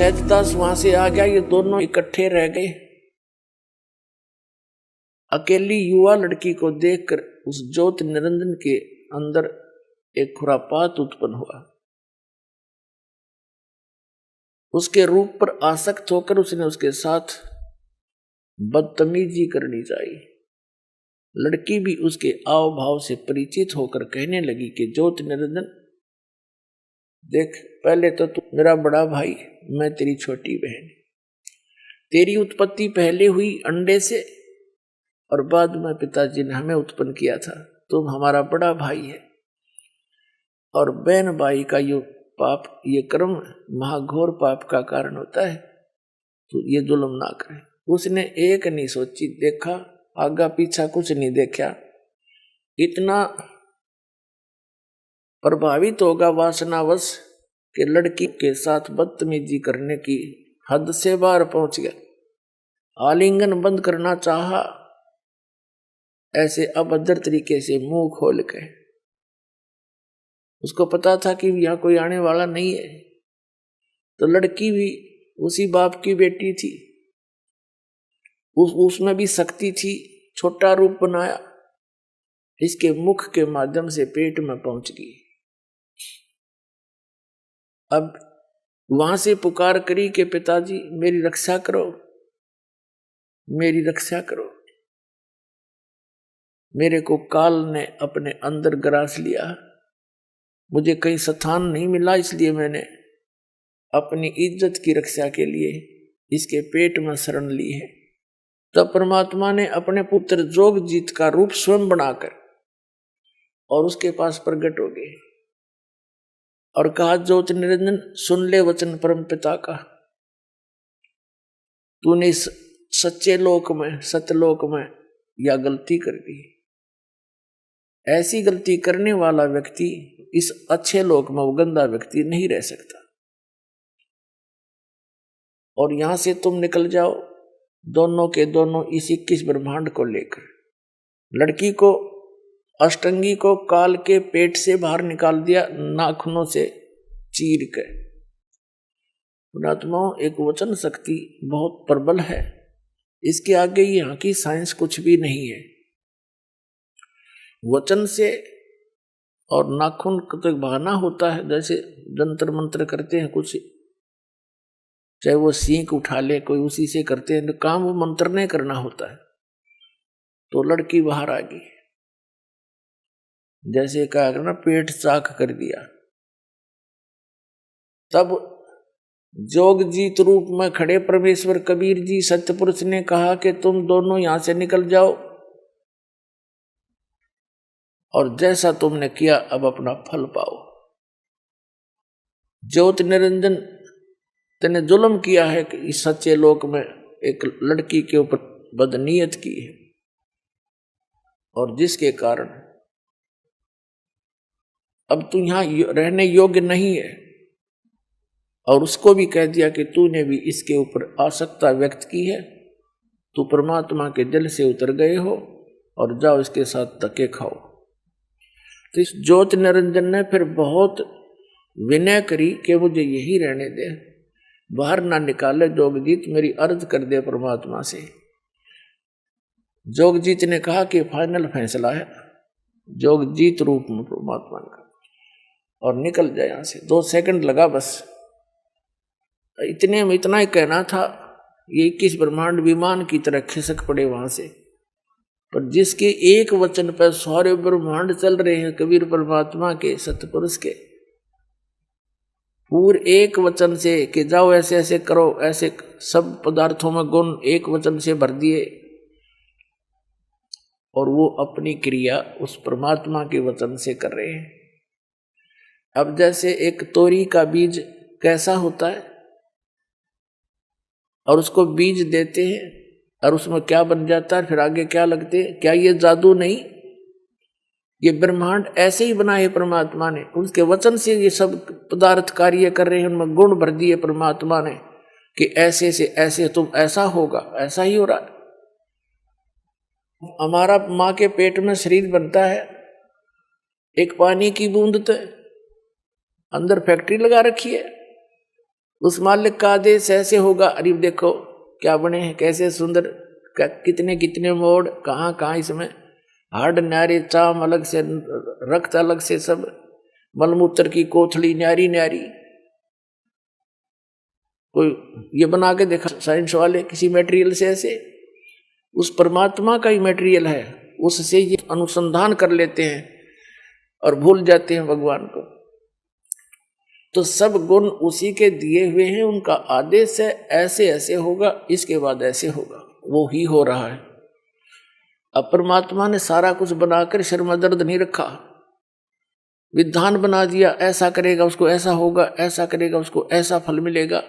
सैजदास वहां से आ गया, ये दोनों इकट्ठे रह गए। अकेली युवा लड़की को देखकर उस ज्योत निरंजन के अंदर एक खुरापात उत्पन्न हुआ। उसके रूप पर आसक्त होकर उसने उसके साथ बदतमीजी करनी चाहिए। लड़की भी उसके आव भाव से परिचित होकर कहने लगी कि ज्योत निरंजन देख, पहले तो तू मेरा बड़ा भाई, मैं तेरी छोटी बहन। तेरी उत्पत्ति पहले हुई अंडे से और बाद में पिताजी ने हमें उत्पन्न किया था। तुम हमारा बड़ा भाई है और बहन भाई का ये पाप, ये कर्म महाघोर पाप का कारण होता है, तो ये जुल्म ना करे। उसने एक नहीं सोची, देखा आगा पीछा कुछ नहीं देखा, इतना प्रभावित होगा वासनावश कि लड़की के साथ बदतमीजी करने की हद से बाहर पहुंच गया। आलिंगन बंद करना चाहा, ऐसे अभद्र तरीके से मुंह खोल के। उसको पता था कि यहां कोई आने वाला नहीं है, तो लड़की भी उसी बाप की बेटी थी, उसमें भी शक्ति थी। छोटा रूप बनाया, इसके मुख के माध्यम से पेट में पहुंच गई। अब वहां से पुकार करी कि पिताजी मेरी रक्षा करो, मेरी रक्षा करो। मेरे को काल ने अपने अंदर ग्रास लिया, मुझे कहीं स्थान नहीं मिला, इसलिए मैंने अपनी इज्जत की रक्षा के लिए इसके पेट में शरण ली है। तब परमात्मा ने अपने पुत्र जोगजीत का रूप स्वयं बनाकर और उसके पास प्रकट हो गए और कहा, ज्योत निरंजन सुन ले वचन परम पिता का। तूने इस सच्चे लोक में, सत्यलोक में यह गलती कर दी। ऐसी गलती करने वाला व्यक्ति इस अच्छे लोक में, वो गंदा व्यक्ति नहीं रह सकता। और यहां से तुम निकल जाओ, दोनों के दोनों इस 21 ब्रह्मांड को लेकर। लड़की को, अष्टंगी को काल के पेट से बाहर निकाल दिया, नाखूनों से चीर के। पुणात्माओं, एक वचन शक्ति बहुत प्रबल है, इसके आगे यहाँ की साइंस कुछ भी नहीं है। वचन से और नाखून का तो बहाना होता है, जैसे जंतर मंत्र करते हैं कुछ, चाहे वो सींक उठा ले कोई, उसी से करते हैं, तो काम वो मंत्र नहीं करना होता है। तो लड़की बाहर आ गई, जैसे कहा ना पेट चाक कर दिया। तब जोगजीत रूप में खड़े परमेश्वर कबीर जी सत्यपुरुष ने कहा कि तुम दोनों यहां से निकल जाओ और जैसा तुमने किया अब अपना फल पाओ। ज्योत निरंजन तेने जुल्म किया है कि इस सच्चे लोक में एक लड़की के ऊपर बदनीयत की है, और जिसके कारण अब तू यहां रहने योग्य नहीं है। और उसको भी कह दिया कि तूने भी इसके ऊपर आसक्ता व्यक्त की है, तू परमात्मा के दिल से उतर गए हो और जाओ इसके साथ धक्के खाओ। तो इस ज्योत निरंजन ने फिर बहुत विनय करी कि मुझे यही रहने दे, बाहर ना निकाले जोगजीत, मेरी अर्ज कर दे परमात्मा से। जोगजीत ने कहा कि फाइनल फैसला है जोगजीत रूप में परमात्मा का, और निकल जाए यहां से। 2 सेकंड लगा बस, इतने में इतना ही कहना था, ये 21 ब्रह्मांड विमान की तरह खिसक पड़े वहां से। पर जिसके एक वचन पर सारे ब्रह्मांड चल रहे हैं, कबीर परमात्मा के, सतपुरुष के, पूरे एक वचन से कि जाओ ऐसे ऐसे करो, ऐसे सब पदार्थों में गुण एक वचन से भर दिए, और वो अपनी क्रिया उस परमात्मा के वचन से कर रहे हैं। अब जैसे एक तोरी का बीज कैसा होता है, और उसको बीज देते हैं और उसमें क्या बन जाता है, फिर आगे क्या लगते हैं, क्या ये जादू नहीं? ये ब्रह्मांड ऐसे ही बना है परमात्मा ने, उसके वचन से ये सब पदार्थ कार्य कर रहे हैं, उनमें गुण भर दिए परमात्मा ने कि ऐसे से ऐसे तुम ऐसा होगा, ऐसा ही हो रहा है। हमारा माँ के पेट में शरीर बनता है, एक पानी की बूंद तो अंदर फैक्ट्री लगा रखी है, उस मालिक का आदेश ऐसे होगा। अरे देखो क्या बने हैं, कैसे सुंदर, कितने कितने मोड़, कहाँ कहाँ इसमें हाड न्यारी, चाम अलग से, रक्त अलग से, सब मलमूत्र की कोथली न्यारी न्यारी। कोई ये बना के देखा साइंस वाले किसी मटेरियल से, ऐसे उस परमात्मा का ही मटेरियल है, उससे ये अनुसंधान कर लेते हैं और भूल जाते हैं भगवान को। तो सब गुण उसी के दिए हुए हैं, उनका आदेश है ऐसे ऐसे होगा, इसके बाद ऐसे होगा, वो ही हो रहा है। अब परमात्मा ने सारा कुछ बनाकर सिर में दर्द नहीं रखा, विधान बना दिया, ऐसा करेगा उसको ऐसा होगा, ऐसा करेगा उसको ऐसा फल मिलेगा,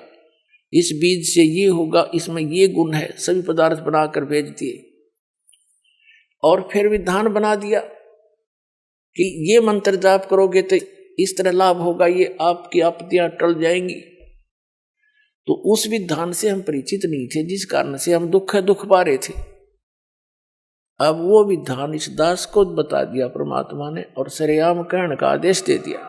इस बीज से ये होगा, इसमें ये गुण है, सभी पदार्थ बनाकर भेज दिए। और फिर विधान बना दिया कि ये मंत्र जाप करोगे तो इस तरह लाभ होगा, ये आपकी आपत्तियां टल जाएंगी। तो उस विधान से हम परिचित नहीं थे, जिस कारण से हम दुख पा रहे थे। अब वो विधान इस दास को बता दिया परमात्मा ने, और सरेआम कहने का आदेश दे दिया।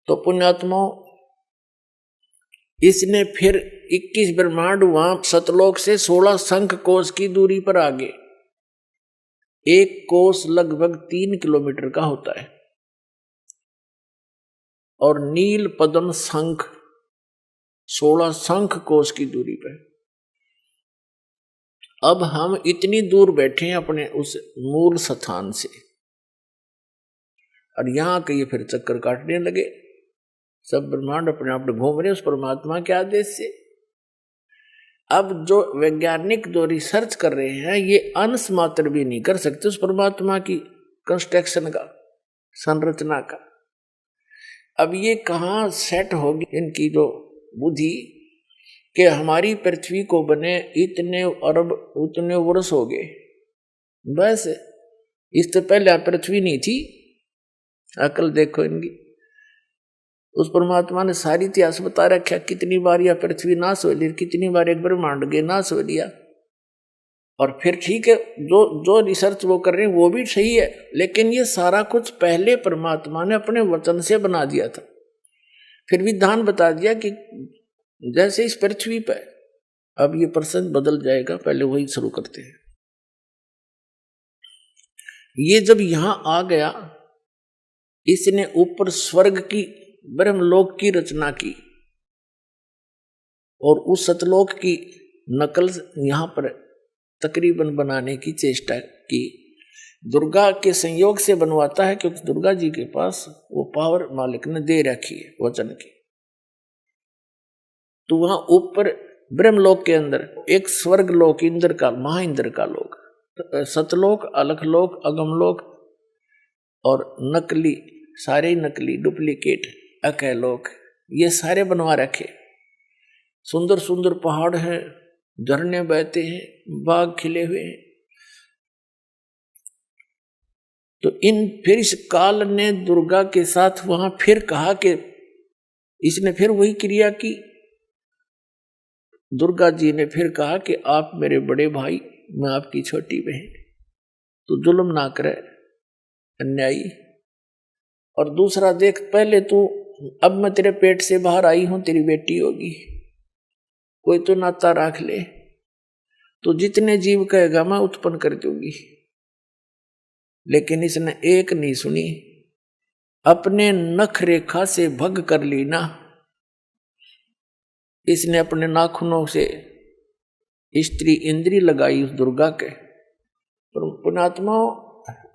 तो पुण्यात्माओं, इसने फिर 21 ब्रह्मांड वहां सतलोक से 16 शंख कोश की दूरी पर आगे, एक कोस लगभग 3 किलोमीटर का होता है, और नील पद्म शंख 16 शंख कोस की दूरी पर। अब हम इतनी दूर बैठे हैं अपने उस मूल स्थान से, और यहां के ये फिर चक्कर काटने लगे। सब ब्रह्मांड अपने आप घूम रहे उस परमात्मा के आदेश से। अब जो वैज्ञानिक जो रिसर्च कर रहे हैं, ये अंश मात्र भी नहीं कर सकते उस परमात्मा की कंस्ट्रक्शन का, संरचना का। अब ये कहाँ सेट होगी इनकी जो बुद्धि कि हमारी पृथ्वी को बने इतने अरब उतने वर्ष हो गए, बस इससे पहले पृथ्वी नहीं थी। अकल देखो इनकी। उस परमात्मा ने सारी इतिहास बता रखा, कितनी बार यह पृथ्वी नाश हो ली, कितनी बार एक ब्रह्मांड के नाश हो लिया। और फिर ठीक है, जो रिसर्च वो कर रहे हैं वो भी सही है, लेकिन ये सारा कुछ पहले परमात्मा ने अपने वचन से बना दिया था। फिर विधान बता दिया कि जैसे इस पृथ्वी पर, अब ये प्रसंग बदल जाएगा, पहले वही शुरू करते हैं। ये जब यहां आ गया, इसने ऊपर स्वर्ग की, ब्रह्मलोक की रचना की, और उस सतलोक की नकल यहां पर तकरीबन बनाने की चेष्टा की। दुर्गा के संयोग से बनवाता है, क्योंकि दुर्गा जी के पास वो पावर मालिक ने दे रखी है वचन की। तो वहां ऊपर ब्रह्मलोक के अंदर एक स्वर्ग लोक, इंद्र का, महाइंद्र का लोक, सतलोक, अलखलोक, अगमलोक, और नकली, सारे नकली डुप्लीकेट अकैलोक, ये सारे बनवा रखे। सुंदर सुंदर पहाड़ हैं, झरने बहते हैं, बाग खिले हुए हैं। तो फिर इस काल ने दुर्गा के साथ वहां फिर कहा कि इसने फिर वही क्रिया की। दुर्गा जी ने फिर कहा कि आप मेरे बड़े भाई, मैं आपकी छोटी बहन, तो जुल्म ना करे अन्यायी। और दूसरा देख, पहले तू, अब मैं तेरे पेट से बाहर आई हूं, तेरी बेटी होगी, कोई तो नाता रख ले, तो जितने जीव कहेगा मैं उत्पन्न कर दूंगी। लेकिन इसने एक नहीं सुनी, अपने नख रेखा से भग कर ली ना। इसने अपने नाखूनों से स्त्री इंद्री लगाई उस दुर्गा के। पुण्यात्मा,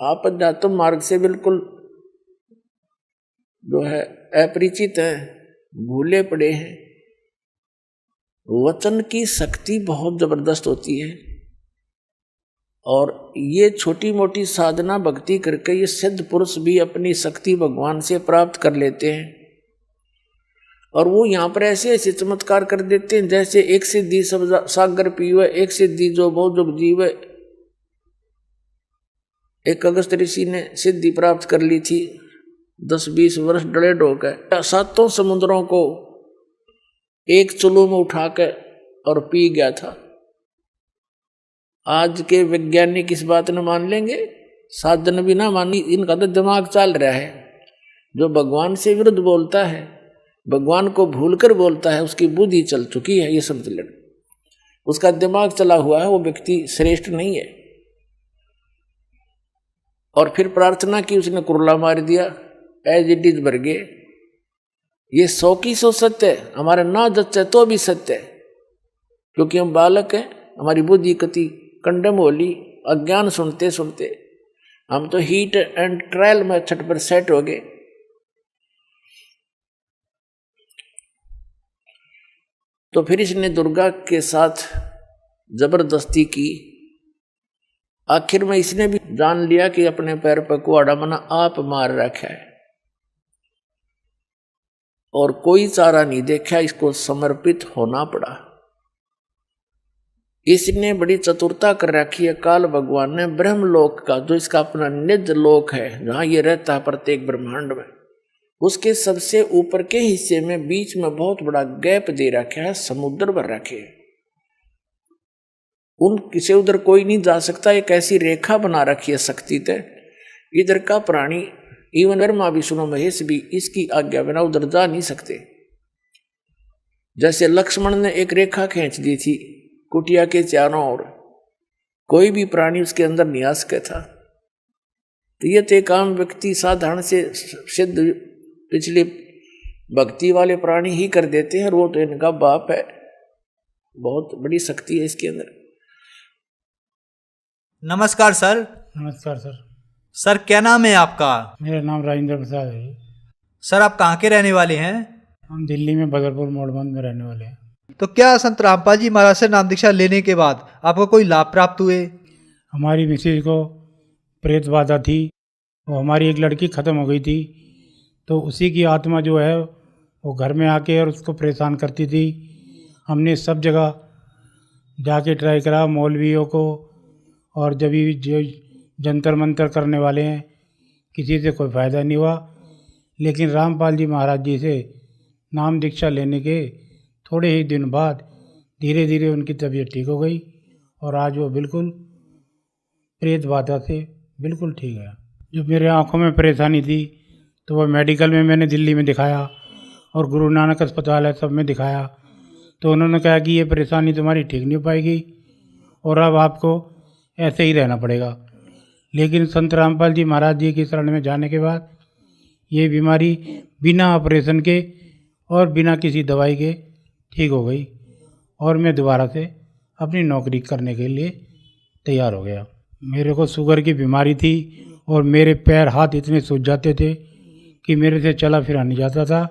आप अध्यात्म मार्ग से बिल्कुल जो है अपरिचित है, भूले पड़े हैं। वचन की शक्ति बहुत जबरदस्त होती है, और ये छोटी मोटी साधना भक्ति करके ये सिद्ध पुरुष भी अपनी शक्ति भगवान से प्राप्त कर लेते हैं। और वो यहाँ पर ऐसे ऐसे चमत्कार कर देते हैं, जैसे एक सिद्धि सब सागर पीवे, एक सिद्धि जो बहुत जुग जीवे। एक अगस्त ऋषि ने सिद्धि प्राप्त कर ली थी, 10-20 वर्ष डरे ढोकर, 7 समुद्रों को एक चुल्लू में उठाकर और पी गया था। आज के वैज्ञानिक इस बात न मान लेंगे, साधन भी ना मानी, इनका तो दिमाग चल रहा है। जो भगवान से विरुद्ध बोलता है, भगवान को भूलकर बोलता है, उसकी बुद्धि चल चुकी है, ये समझ लेना। उसका दिमाग चला हुआ है, वो व्यक्ति श्रेष्ठ नहीं है। और फिर प्रार्थना की, उसने कुरला मार दिया, एज इट इज भर गए। ये 100 की 100 सत्य है, हमारे ना जच्चे तो भी सत्य है, क्योंकि हम बालक हैं, हमारी बुद्धि कति कंडम होली, अज्ञान सुनते सुनते हम तो हीट एंड ट्रायल मेथड पर सेट हो गए। तो फिर इसने दुर्गा के साथ जबरदस्ती की। आखिर में इसने भी जान लिया कि अपने पैर पर कुआड़ा मना आप मार रखा है, और कोई चारा नहीं देखा, इसको समर्पित होना पड़ा। इसने बड़ी चतुरता कर रखी है काल भगवान ने। ब्रह्मलोक का जो इसका अपना निज लोक है, जहां ये रहता है प्रत्येक ब्रह्मांड में, उसके सबसे ऊपर के हिस्से में बीच में बहुत बड़ा गैप दे रखा है, समुद्र भर रखे है। उन किसी उधर कोई नहीं जा सकता, एक ऐसी रेखा बना रखी है शक्ति तय। इधर का प्राणी, इवन ब्रह्मा विष्णु महेश भी इसकी आज्ञा बिना उधर जा नहीं सकते। जैसे लक्ष्मण ने एक रेखा खींच दी थी कुटिया के चारों ओर, कोई भी प्राणी उसके अंदर नहीं आ सका था। तो ये तो एक आम व्यक्ति साधारण से सिद्ध पिछले भक्ति वाले प्राणी ही कर देते हैं, और वो तो इनका बाप है। बहुत बड़ी शक्ति है इसके अंदर। नमस्कार सर। नमस्कार सर। सर क्या नाम है आपका? मेरा नाम राजेंद्र प्रसाद है। सर आप कहाँ के रहने वाले हैं? हम दिल्ली में बदरपुर मोड़बंद में रहने वाले हैं। तो क्या संत रामपाल जी महाराज से नाम दीक्षा लेने के बाद आपको कोई लाभ प्राप्त हुए? हमारी मिसेज को प्रेत बाधा थी, वो हमारी एक लड़की ख़त्म हो गई थी, तो उसी की आत्मा जो है वो घर में आके और उसको परेशान करती थी। हमने सब जगह जाके ट्राई करा, मौलवियों को, और जब भी जो जंतर मंतर करने वाले हैं, किसी से कोई फ़ायदा नहीं हुआ। लेकिन रामपाल जी महाराज जी से नाम दीक्षा लेने के थोड़े ही दिन बाद धीरे धीरे उनकी तबीयत ठीक हो गई, और आज वो बिल्कुल प्रेत बाधा से बिल्कुल ठीक है। जो मेरे आँखों में परेशानी थी, तो वह मेडिकल में मैंने दिल्ली में दिखाया और गुरु नानक अस्पताल है सब में दिखाया, तो उन्होंने कहा कि ये परेशानी तुम्हारी ठीक नहीं हो पाएगी और अब आपको ऐसे ही रहना पड़ेगा। लेकिन संत रामपाल जी महाराज जी की शरण में जाने के बाद ये बीमारी बिना ऑपरेशन के और बिना किसी दवाई के ठीक हो गई, और मैं दोबारा से अपनी नौकरी करने के लिए तैयार हो गया। मेरे को शुगर की बीमारी थी और मेरे पैर हाथ इतने सूज जाते थे कि मेरे से चला फिरा नहीं जाता था।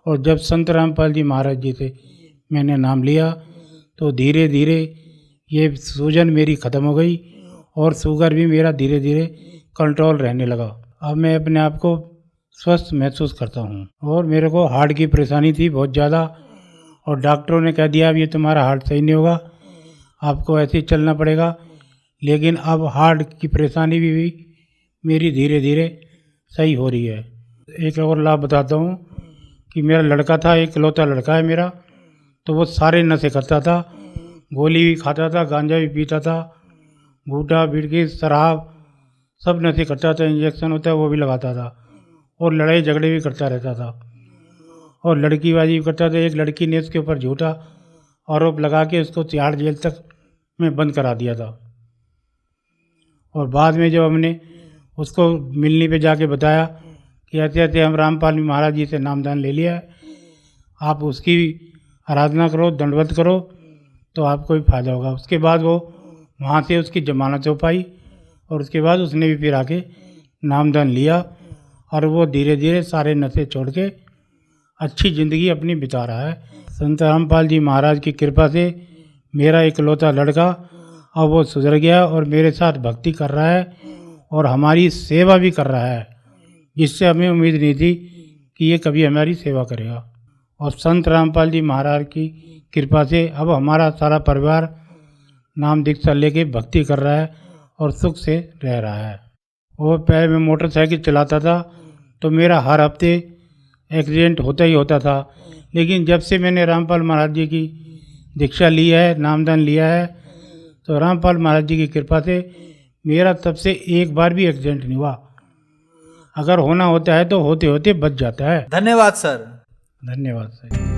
और जब संत रामपाल जी महाराज जी से मैंने नाम लिया, तो धीरे धीरे ये सूजन मेरी ख़त्म हो गई और शुगर भी मेरा धीरे धीरे कंट्रोल रहने लगा। अब मैं अपने आप को स्वस्थ महसूस करता हूँ। और मेरे को हार्ट की परेशानी थी बहुत ज़्यादा, और डॉक्टरों ने कह दिया अब ये तुम्हारा हार्ट सही नहीं होगा, आपको ऐसे ही चलना पड़ेगा। लेकिन अब हार्ट की परेशानी भी मेरी धीरे धीरे सही हो रही है। एक और लाभ बताता हूँ कि मेरा लड़का था, एक इकलौता लड़का है मेरा, तो वो सारे नशे करता था, गोली भी खाता था, गांजा भी पीता था, गुटखा बिड़की शराब सब नशे करता था, इंजेक्शन होता है वो भी लगाता था, और लड़ाई झगड़े भी करता रहता था, और लड़कीबाजी भी करता था। एक लड़की ने उसके ऊपर झूठा आरोप लगा के उसको तिहाड़ जेल तक में बंद करा दिया था। और बाद में जब हमने उसको मिलने पे जाके बताया कि ऐसे ऐसे हम रामपाल महाराज जी से नामदान ले लिया है, आप उसकी आराधना करो, दंडवत करो, तो आपको भी फायदा होगा। उसके बाद वो वहाँ से उसकी जमानत हो पाई, और उसके बाद उसने भी फिर आके नामदान लिया, और वो धीरे धीरे सारे नशे छोड़ के अच्छी ज़िंदगी अपनी बिता रहा है। संत रामपाल जी महाराज की कृपा से मेरा इकलौता लड़का अब वो सुधर गया और मेरे साथ भक्ति कर रहा है और हमारी सेवा भी कर रहा है, जिससे हमें उम्मीद नहीं थी कि ये कभी हमारी सेवा करेगा। और संत रामपाल जी महाराज की कृपा से अब हमारा सारा परिवार नाम दीक्षा लेके भक्ति कर रहा है और सुख से रह रहा है। और पहले मैं मोटरसाइकिल चलाता था तो मेरा हर हफ्ते एक्सीडेंट होता ही होता था, लेकिन जब से मैंने रामपाल महाराज जी की दीक्षा ली है, नामदान लिया है, तो रामपाल महाराज जी की कृपा से मेरा तब से एक बार भी एक्सीडेंट नहीं हुआ। अगर होना होता है तो होते होते बच जाता है। धन्यवाद सर। धन्यवाद सर।